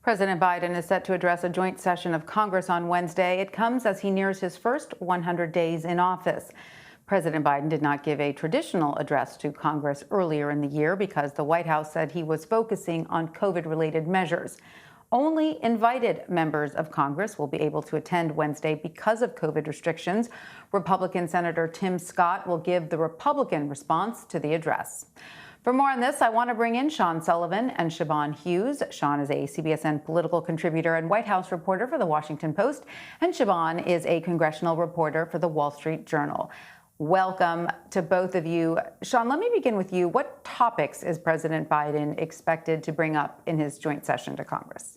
President Biden is set to address a joint session of Congress on Wednesday. It comes as he nears his first 100 days in office. President Biden did not give a traditional address to Congress earlier in the year because the White House said he was focusing on COVID-related measures. Only invited members of Congress will be able to attend Wednesday because of COVID restrictions. Republican Senator Tim Scott will give the Republican response to the address. For more on this, I want to bring in Sullivan and Siobhan Hughes. Sean is a CBSN political contributor and White House reporter for The Washington Post, and Siobhan is a congressional reporter for The Wall Street Journal. Welcome to both of you. Sean, let me begin with you. What topics is President Biden expected to bring up in his joint session to Congress?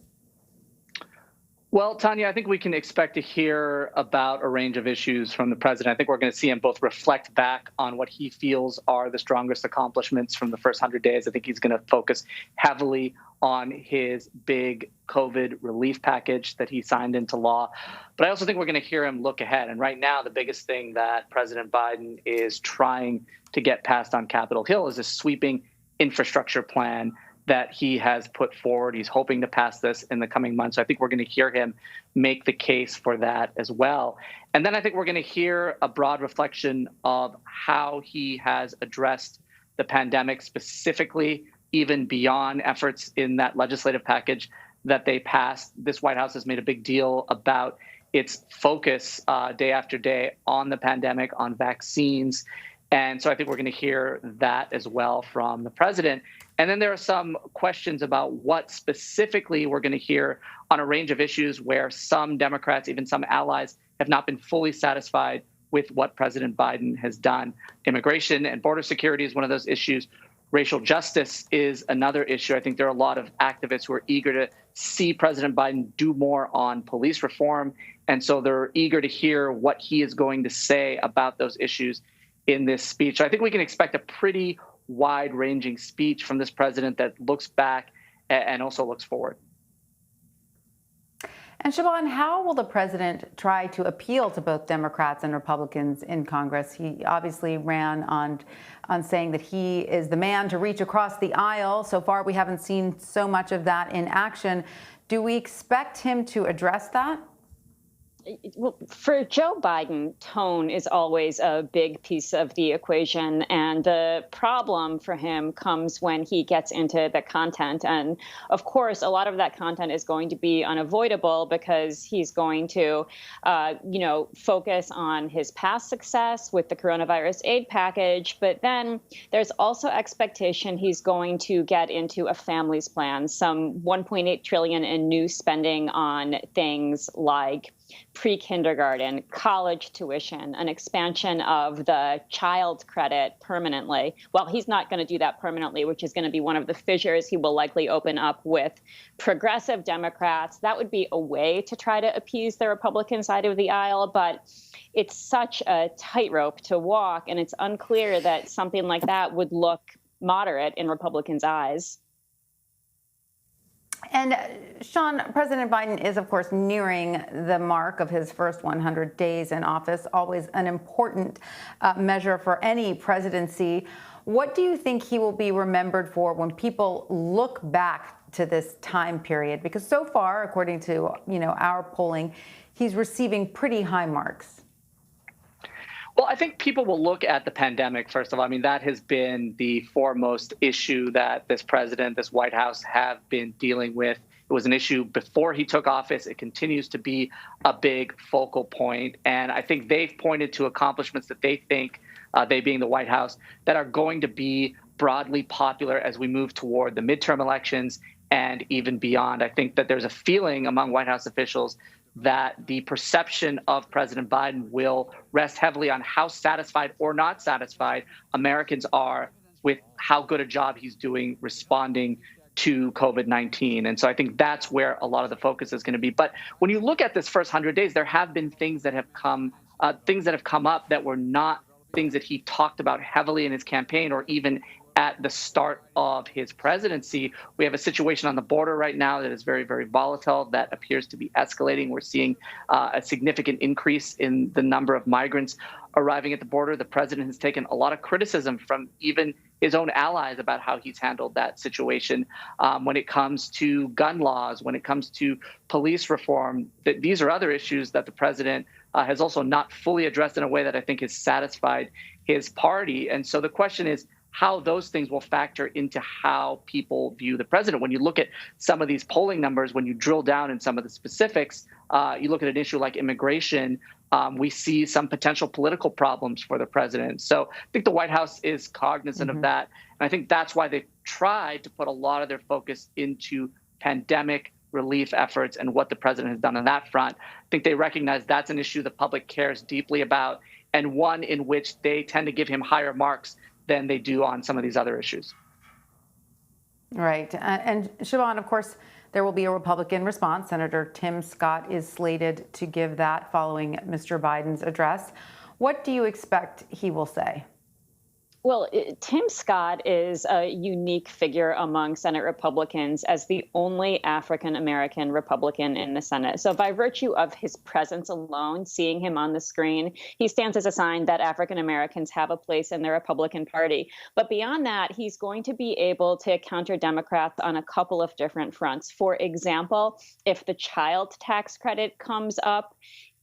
Well, Tanya, I think we can expect to hear about a range of issues from the president. I think we're going to see him both reflect back on what he feels are the strongest accomplishments from the first 100 days. I think he's going to focus heavily on his big COVID relief package that he signed into law. But I also think we're going to hear him look ahead. And right now, the biggest thing that President Biden is trying to get passed on Capitol Hill is a sweeping infrastructure plan that he has put forward. He's hoping to pass this in the coming months. So I think we're going to hear him make the case for that as well. And then I think we're going to hear a broad reflection of how he has addressed the pandemic, specifically even beyond efforts in that legislative package that they passed. This White House has made a big deal about its focus day after day on the pandemic, on vaccines. And so I think we're going to hear that as well from the president. And then there are some questions about what specifically we're going to hear on a range of issues where some Democrats, even some allies, have not been fully satisfied with what President Biden has done. Immigration and border security is one of those issues. Racial justice is another issue. I think there are a lot of activists who are eager to see President Biden do more on police reform. And so they're eager to hear what he is going to say about those issues in this speech. I think we can expect a pretty wide-ranging speech from this president that looks back and also looks forward. And Siobhan, how will the president try to appeal to both Democrats and Republicans in Congress? He obviously ran on saying that he is the man to reach across the aisle. So far, we haven't seen so much of that in action. Do we expect him to address that? Well, for Joe Biden, tone is always a big piece of the equation. And the problem for him comes when he gets into the content. And of course, a lot of that content is going to be unavoidable because he's going to, focus on his past success with the coronavirus aid package. But then there's also expectation he's going to get into a family's plan, some $1.8 trillion in new spending on things like pre-kindergarten, college tuition, an expansion of the child credit permanently. Well, he's not going to do that permanently, which is going to be one of the fissures he will likely open up with progressive Democrats. That would be a way to try to appease the Republican side of the aisle, but it's such a tightrope to walk, and it's unclear that something like that would look moderate in Republicans' eyes. And Sean, President Biden is, of course, nearing the mark of his first 100 days in office, always an important measure for any presidency. What do you think he will be remembered for when people look back to this time period? Because so far, according to our polling, he's receiving pretty high marks. Well, I think people will look at the pandemic, first of all. I mean, that has been the foremost issue that this president, this White House have been dealing with. It was an issue before he took office. It continues to be a big focal point. And I think they've pointed to accomplishments that they think, they being the White House, that are going to be broadly popular as we move toward the midterm elections and even beyond. I think that there's a feeling among White House officials that the perception of President Biden will rest heavily on how satisfied or not satisfied Americans are with how good a job he's doing responding to COVID-19. And so I think that's where a lot of the focus is going to be. But when you look at this first 100 days, there have been things that have come up that were not things that he talked about heavily in his campaign or even at the start of his presidency. We have a situation on the border right now that is very, very volatile, that appears to be escalating. We're seeing a significant increase in the number of migrants arriving at the border. The president has taken a lot of criticism from even his own allies about how he's handled that situation. When it comes to gun laws, when it comes to police reform, these are other issues that the president has also not fully addressed in a way that I think has satisfied his party. And so the question is how those things will factor into how people view the president. When you look at some of these polling numbers, when you drill down in some of the specifics, you look at an issue like immigration, we see some potential political problems for the president. So I think the White House is cognizant of that. And I think that's why they tried to put a lot of their focus into pandemic relief efforts and what the president has done on that front. I think they recognize that's an issue the public cares deeply about, and one in which they tend to give him higher marks than they do on some of these other issues. Right. And Siobhan, of course, there will be a Republican response. Senator Tim Scott is slated to give that following Mr. Biden's address. What do you expect he will say? Well, Tim Scott is a unique figure among Senate Republicans as the only African-American Republican in the Senate. So by virtue of his presence alone, seeing him on the screen, he stands as a sign that African-Americans have a place in the Republican Party. But beyond that, he's going to be able to counter Democrats on a couple of different fronts. For example, if the child tax credit comes up,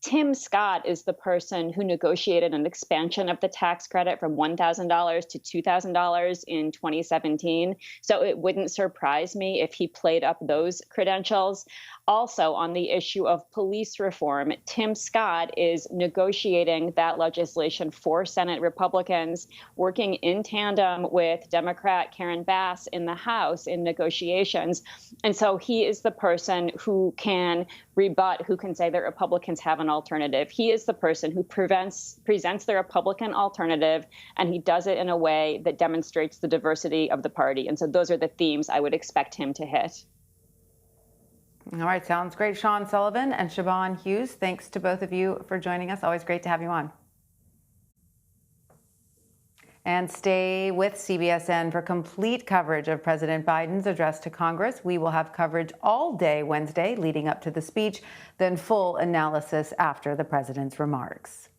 Tim Scott is the person who negotiated an expansion of the tax credit from $1,000 to $2,000 in 2017. So it wouldn't surprise me if he played up those credentials. Also, on the issue of police reform, Tim Scott is negotiating that legislation for Senate Republicans, working in tandem with Democrat Karen Bass in the House in negotiations. And so he is the person who can rebut, who can say that Republicans have an alternative. He is the person who presents the Republican alternative, and he does it in a way that demonstrates the diversity of the party. And so those are the themes I would expect him to hit. All right, sounds great. Sean Sullivan and Siobhan Hughes, thanks to both of you for joining us. Always great to have you on. And stay with CBSN for complete coverage of President Biden's address to Congress. We will have coverage all day Wednesday leading up to the speech, then full analysis after the president's remarks.